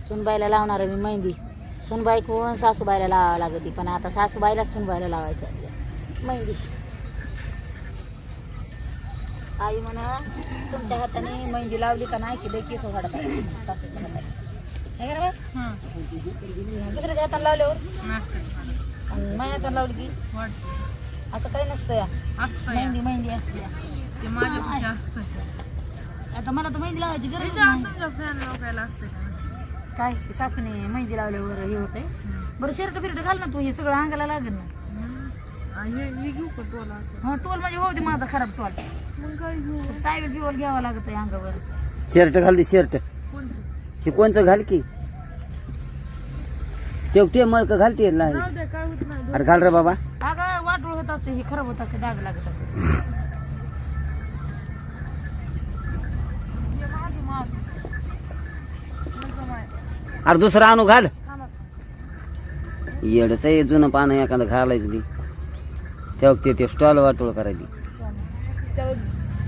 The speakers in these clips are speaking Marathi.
सुनबाईला लावणार आहे मी मेहंदी. सुनबाई कोण सासूबाईला लावावं लागते, पण आता सासूबाईला सुनबाईला लावायचं मेहंदी. आई म्हणा तुमच्या हाताने मेहंदी लावली का नाही की लई केस वाढत आहे सासूच्या हाताने. हे का दुसऱ्याच्या हाताने लावल्यावर आणि माझ्या हाताने लावली की असं काही नसतं या. मेहंदी मेहंदी असते आता मला तर मेहंदी लावायची गरज नाही. काय सासूने मेहंदी लावल्यावर हे होतंय. बरं शर्ट बिर्ट घाल ना तू, हे सगळं अंगाला लागेल ना. हा टोल म्हणजे होऊ दे माझा खराब टोल. काय बिवल घ्यावा लागत आहे अंगावर. शर्ट घाल दे शर्ट. कोणचं घाल की ते मळक घालते. अरे घाल रे बाबा. अगं वाटोळ होत असते, हे खराब होत असते, डाग लागत असते. अरे दुसरं आणू घाल. येडच आहे जुनं पानं एखादं घालायचं ती तेव्हा ते स्टॉल वाटोळ करायची.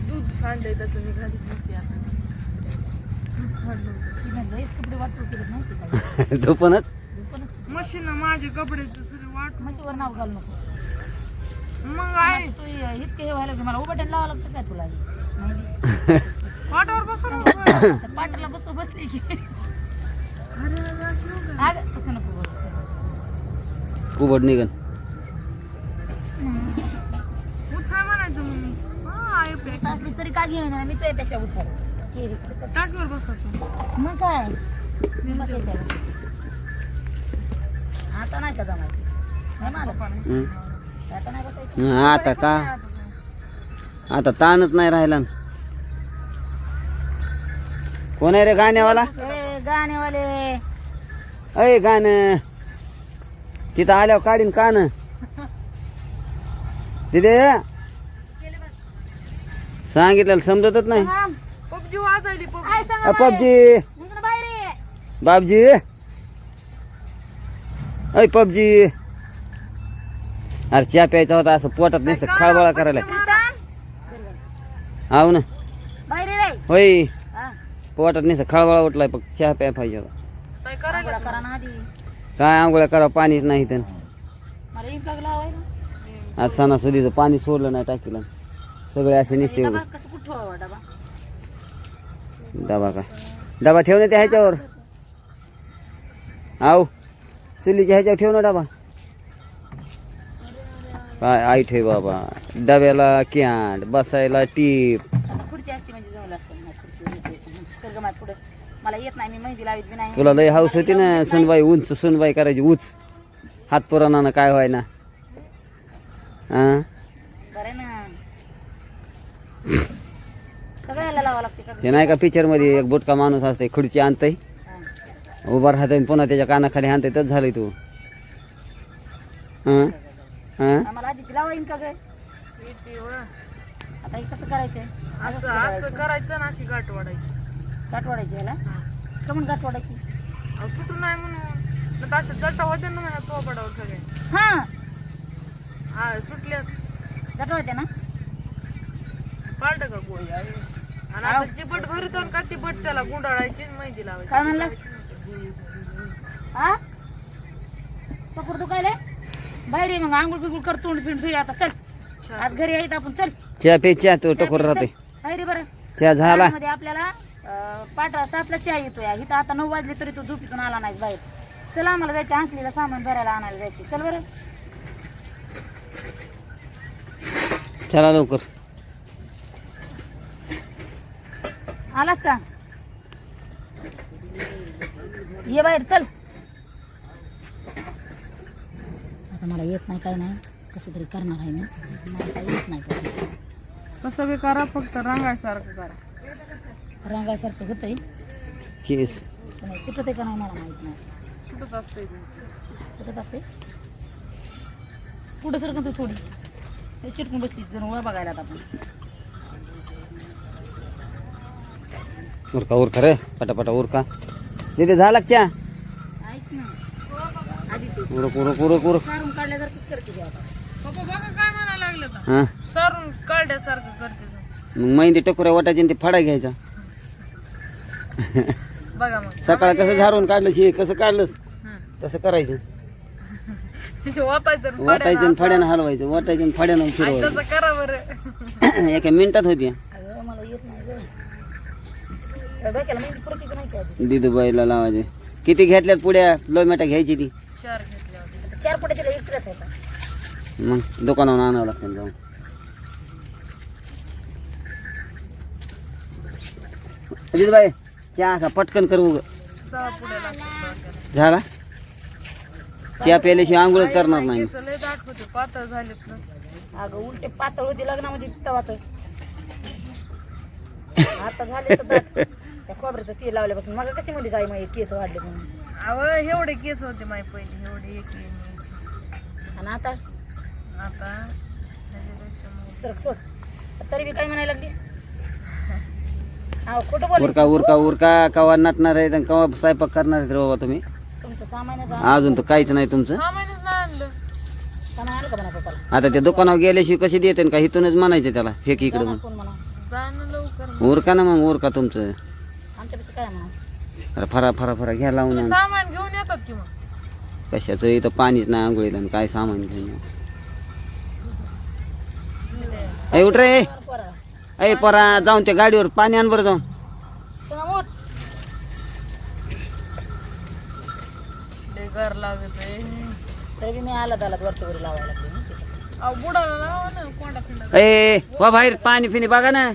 दूध सांडलंय त्याचं मी घालीत नसते आता. कपडे वाटोळ केलं नाही तो पणच मशीन माझे कपड्याचं सगळे वाट मशीवर नाव घालू नको. मग आहे तू इतके हे व्हायला मला उभं लावावं लागतं काय तुला. वाटावर बसून पाटाला बसली की तसं नको कुबड निघन. उचल म्हणायचं मग असलीस तरी का घेऊन मी तुझ्यापेक्षा उचल टाकीवर बसतो. मग काय मी मग आता नाही का जमायचं. आता नाही बसायचं. आता का आता ताणच नाही राहिला. कोण आहे रे गाण्यावाला. गाणेवाले अय गाणं तिथं आल्यावर काढीन कान तिथे सांगितलं समजतच नाही. पबजी वाजायली पबजी बाबजी अय पबजी. अरे चहा प्यायचा होता असं पोटात नसतं खळबळा करायला. हाव ना होय पोटात नसतं खळबळा उठलाय फक्त चहा प्याय पाहिजे होता. करा ना आधी. काय आंघोळ्या करा पाणीच नाही तर. मला एक लागला हवाय आज सणासुदीचं पाणी सोडलं नाही टाकीला सगळे असे निसते. डबा कसं कुठं ठेवावा डबा. डबा का डबा ठेव ना त्या ह्याच्यावर. आव चुलीच्या ह्याच्यावर ठेव ना डबा. काय आई ठेव बाबा डब्याला कॅन्ड बसायला टीप. खुर्ची असते म्हणजे जमलं असतं पुढे मला येत नाही. मी मेहंदी लावीत बी नाही. तुला लय हाऊस होती ना सुनबाई उंच सुनबाई करायची उच हात पुराणानं काय व्हाय ना. बरं ना सगळ्याला लावा लागते का. हे नाही का पिक्चर मध्ये एक बुटका माणूस असते खुर्ची आणतय उभा राहतय पुन्हा त्याच्या कानाखाली आणतय तच झालंय तू. आम्हाला आधी लावाईन का ग. आता हे कसं करायचंय. असं असं करायचं ना अशी गाठ वाढायची. गाठ वाढायची ह्याला का म्हणून गाठ वाढायची. सुटू नाही म्हणून अशा जटा होत्या ना माझ्या तोपडावर सगळे. हा सुटल्यास गाठ होत्या ना. पालट का गोळी आहे. आणि आता जी बट भरतो का ती बट त्याला गुंडाळायची मेहंदी लावायची. काय म्हणलास. हा टकोर तू काय बाहेर ये मग आंघोळ बिंगुळ कर तोंड पिंड ठेवूया आता. चल आज घरी येत आपण. चल चहा पे चहा तो टकोर राहते. बाहेर ये बरं. चहा झाला मध्ये आपल्याला पाठ 7ला चहा येतोय. इथं आता 9 वाजले तरी तू झोपीतून आला नाहीस बाहेर. चल आम्हाला जायचं अंकलीला सामान भरायला आणायला जायचे. चल बरं चला लवकर. आलास का ये बाहेर चल. आता मला येत नाही काय नाही कसं तरी करणार आहे मी. मला काय येत नाही कसं बी करा फक्त रंगासारखं करा. रंगासारखं होतंय केस सुटत आहे का नाही मला माहित नाही. सुटत असते सुटत असते पुढे सर का तू थोडी चिटकून बसली जण वर बघायला आता आपण. उरका उरका रे पटापटा उरका. तिथे झाला चहा. ऐक ना आधी ते उरक उरक उरक उरक. सारून काढल्यासारखंच करते ते आता. पप्पा बघा काय म्हणायला लागलं तर. हा सारून काढल्यासारखं करते. मग मेहंदी टकोऱ्या वाटायची आणि ते फाडा घ्यायचा. बघा मग सकाळ कसं झाडून काढलं शे कसं काढलंस तसं करायचं. वाटायचं वाटायचं आणि फड्यानं हलवायचं, वाटायचं आणि फड्यानं फिरवायचं. तसं करा बरं. एका मिनिटात होती. अगं मला येत नाही गं. त्या डोक्याला मेहंदी पुरती का नाही काय? दिदूबाईला लावायचे. किती घेतल्यात पुड्या लोमेटा घ्यायची ती 4 घेतल्या होत्या. आता 4 पुढे तिला एकटंच आहे का? मग दुकानावर आणावं लागतं जाऊन. दिदूबाई चहा का पटकन करू ग. 6 पुढे लागतात. झाला चहा प्यायल्याशिवाय आंघोळच करणार नाही. केस लय दाट होते, पातळ झालेत ना. अगं उलटे पातळ होती लग्नामध्ये तवा तर आता झाले तर दाट. त्या खोबऱ्याचं तेल लावल्यापासून मग कशी म्हणलीस आई माझे केस वाढले म्हणून. अहो एवढे केस होते माय पहिले, एवढे एक यायची. आणि आता आता त्याच्यापेक्षा मग सरक सोड. तरी बी काय म्हणायला लागलीस? हा खोटं बोल. उरका उरका उरका कवा नटणार आहे कवा स्वयंपाक करणार आहेत रे बाबा तुम्ही. तुमचं सामानाचं अजून तर काहीच नाही तुमचं. 6 महिनेच नाही आणलं. सामान आणलं का म्हणा पप्पाला? आता त्या दुकानावर गेल्याशिवाय कशी देते का इथूनच म्हणायचं त्याला फेक इकडे म्हणून. कोण म्हणा? जाणं लवकर. उरका ना मग उरका तुमचं. आमच्यापेक्षा काय म्हणा? अरे फरा फरा फरा घ्या लावून आण. सामान घेऊन येतात की मग. कशाचं इथं पाणीच नाही आंघोळीला आणि काय सामान घेऊन या. ए उठ रे पोरा ए परा जाऊन त्या गाडीवर पाणी आण बरं जाऊन. चला मोठ. लय गार लागत आहे. तरी बी मी आला दालात वरच्या वरी लावायला लागते. अहो बुडाला लावा ना कोंडा फिंडा. ए वा बाहेर पाणी फिनी बघा ना.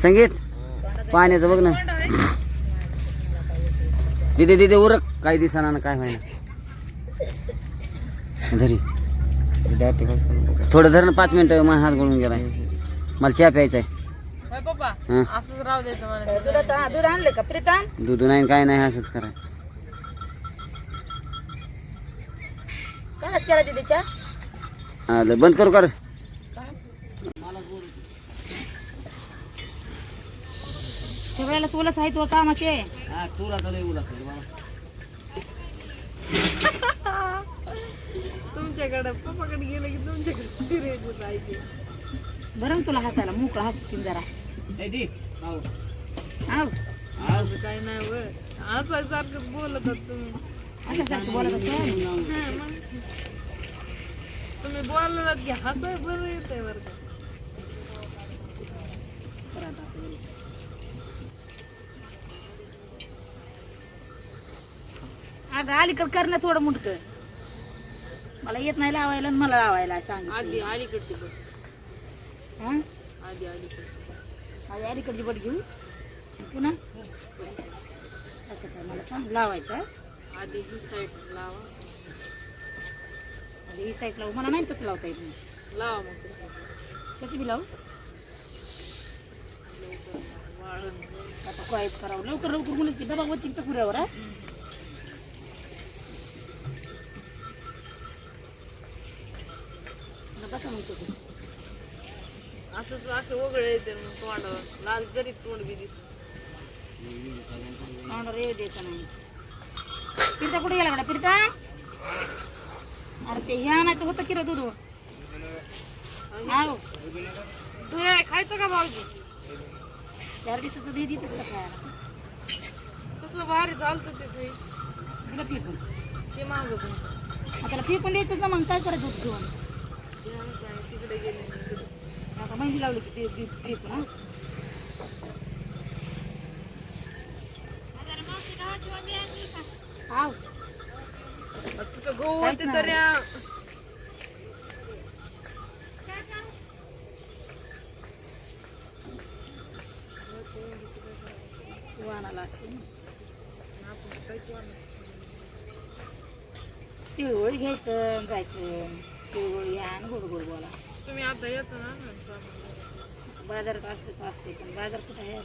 संगीत पाण्याचं बघ ना. दिदे दिदे उरक काय दिसना ना काय व्हायना. धरी थोडं धर ना 5 मिनिटं. मग हात गळून गेलाय. मला चहा प्यायचा आहे. होय पप्पा हं. असंच राहू द्यायचं मला. दुधाचा दूध आणले का प्रीतम? दूध नाही काय नाही असंच करा. कायच केला तिच्या? आलं बंद करू कर. सगळ्याला तुलाच आहे तो कामाचे. तुमच्याकडे पप्पाकडे गेलं की तुमच्याकडे फिरायचं जायचे. बरं तुला हसायला मोकळा हसतील जरा. आव असं काही नाही व असं सारखं बोलतात तुम्ही. असं सारखं बोलत असं. हं, मग तुम्ही बोललात की हसाय बरं येतंय बरं का. अगं अलीकडं कर ना थोडं मुटकं. मला येत नाही लावायला आणि मला लावायला सांग. आधी अलीकडची बघ. हं? आधी अलीकडची. माझी अलीकडची बट घेऊ पुन्हा असं काय मला सांग लावायचं. आधी ही साईड लावा. आधी ही साईड लावू. मला नाही तसं लावता येत नाही. लावा मग तसं. कशी बी लावू? वाळून आता कायच करावं लवकर लवकर मुलं ती डबा होती पुऱ्यावर. हा कसं म्हणतो तू? असंच असे वगळे येते मग तोंडावर. लाल जरी तोंड बी दिसत. तोंडावर येऊ द्यायचं नाही. फिरता कुठे गेला कडा फिरता? अरे ते हे आणायचं होतं की रे दूध. आहो तू हे खायचं का भाऊजी? 4 दिवसाचं दूध देतेस का खायला? कसलं भारी चालतं ते काही. तिला फेकून ते मागं तुमचं. त्याला फेकून द्यायचं ना. मग काय करायचं दूध घेऊन? तिकडे गेले. आता मेहंदी लावली की ते फेकून. हा आव तुझं गहू होते तरी वाणाला असते ना. तिळगोळी घ्यायचं जायचं. तिळगोळी घ्या आणि गोड गोड बोला. तुम्ही आता येतो ना. बाजारात असते पण बाजार कुठं आहे?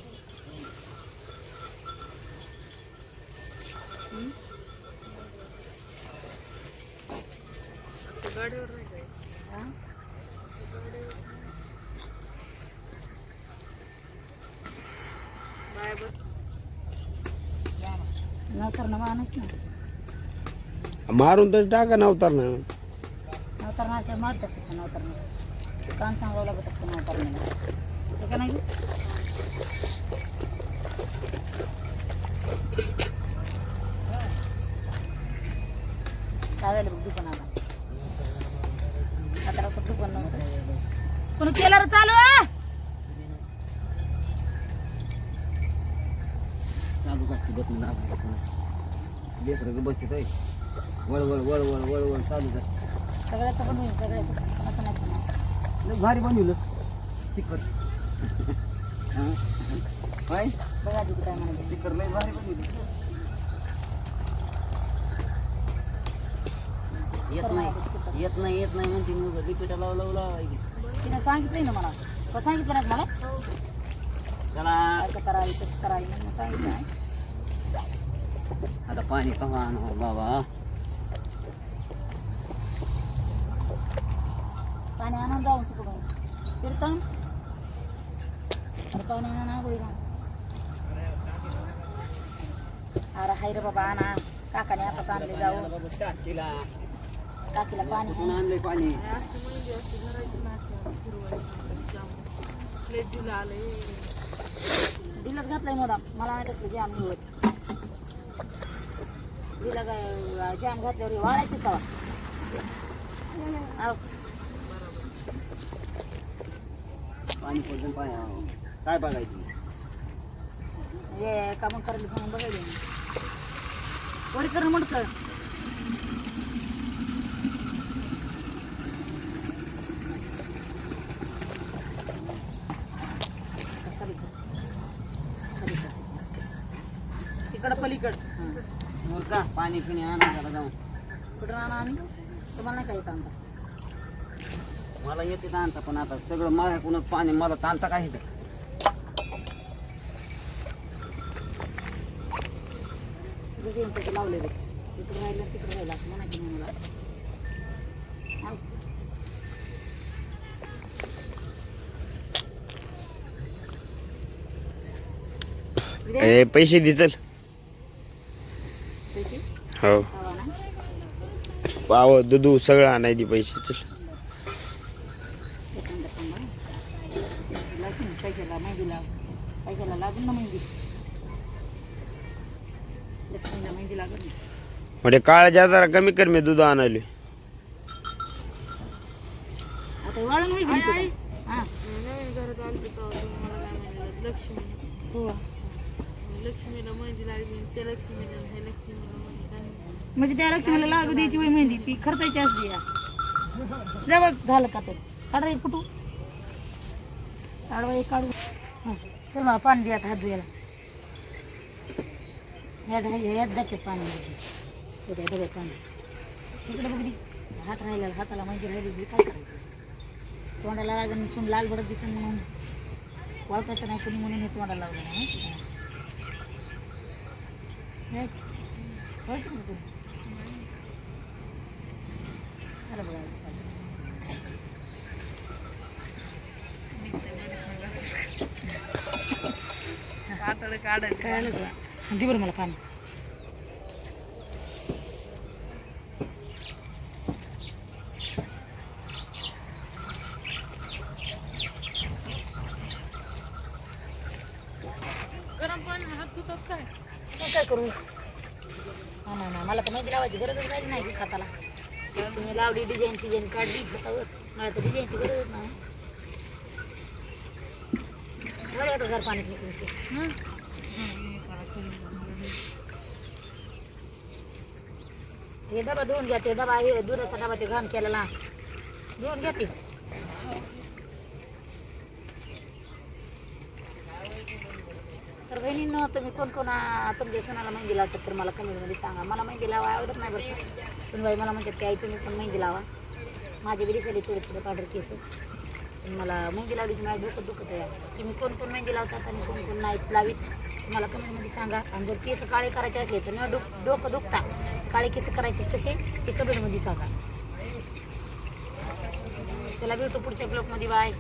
गाडीवर नाही काय. हा? बाय बस. नवतर माणूस ना. मारून तर टाका नव्हता ना. नवतर नाही मारत असत. नवतर नाही काम सांगावं लागत असतं. नवतर नाही का नाही? लागायला बघ दुकान आता दुकान नव्हतं पण केलं रे चालू चालू असते बस लेकरं बसते वळवळ वळवळ वळवळ चालूच असते. सगळ्याचं पण होईल सगळ्याचं असं नाही पण. लय भारी बनवलं चिकन. काय बघा तिथे काय म्हणायचं चिकन लय भारी बनवलं. येत नाही म्हणते मग रिपीट लावला तिने सांगितलंय ना मला तो सांगितलं नाही मला चला असं करावी तसं करावी म्हणून सांगितलं आहे. आता पाणी कवा आणावं बाबा. पाणी आणून जाऊन तिकडून कीर्तन अरे पाणी आणा ना गोळी अरे हाय रे बाबा आणा काकाने आताच आणले जाऊ काकीला पाणी कोण आणलंय पाणी. दिलंच घातलंय मोदा मला नाही कसलं जाम निवड दिला काय जाम घातल्यावर वाळायचे का पाणी पडून पाणी काय बघायचं हे काम करायला म्हणून बघायला वरी करणं म्हणतं तिकडं पलीकड मग का पाणी पिणे आणा त्याला जाऊन. कुठं आणा आम्ही तुम्हाला नाही काही आणता मला येते आणता पण आता सगळं माझ्याकडूनच पाणी मला ताणता काय इथं. जसे त्याचं लावले बघ तिकडं राहिलं तिकडं राहिलं असं म्हणायचं नाही मला आव. ए पैसे दे चल. पैसे हो हवा ना पाव दूध सगळं आणायची पैसे चल. एखादा थांबा लागून पैशाला मेहंदी लाव पैशाला लागून ना मेहंदी लक्ष्मीला मेहंदी लागत ना म्हणजे काळाच्या जरा कमी कर मी दूध आणायला. आता वाळून होईल हां नवीन घरात आलते तेव्हा मला काय म्हणलं लक्ष्मी हो लक्ष्मीला मेहंदी लागली त्या लक्ष्मीला हे लक्ष्मीला मेहंदी काय म्हणजे त्या लक्ष्मीला लागू द्यायची वय मेहंदी ती खर्चायची असते या जा बघ झालं का ते काढा एक कुठू काढवा एक काढू हां चल मला पाणी द्या हात धुयाला यात दाखवत पाणी त्या डब्यात पाणी इकडे बघ दी हात राहिलेला हाताला माहिती राहिली काय करायचं तोंडाला लागून सून लाल भडक दिसून म्हणून वळखायचं नाही कोणी म्हणून हे तोंडाला लावलं नाही ओळखलं ना तुम्ही अरे बघा कातडं काढायचं कळलं का दे बरं मला पाणी गरम पाणी हात धुतात काय मग काय करू हा ना मला तर माहिती लावायची गरजच राहिली नाही की खाताला तुम्ही लावली डिझाईन काढली हातावर मला तर डिझाईनची गरजच नाही मला येतं घर पाणी तुमचे हे डबा धुवून घ्या ते डबा हे दुधाचा डबा ते घाण केलेला धुवून घ्या ते तर बहिणींनो तुम्ही कोण कोण तुमच्या सणाला मेहंदी लावतात तर मला कमेंटमध्ये सांगा मला मेहंदी लावा आवडत नाही बरं सुनबाई मला म्हणतात की आई तुम्ही पण मेहंदी लावा माझे बी दिसले थोडे थोडे पावडर केस पण मला मेहंदी लावलीची माझ्या डोकं दुखत आहे तुम्ही कोण कोण मेहंदी लावतात आणि कोण कोण नाहीत लावीत मला कमेंटमध्ये सांगा आणि जर केस काळे करायचे असले तर न डोकं दुखता काळे केस करायचे कसे ते कमेंटमध्ये सांगा चला भेटू पुढच्या ब्लॉगमध्ये बाय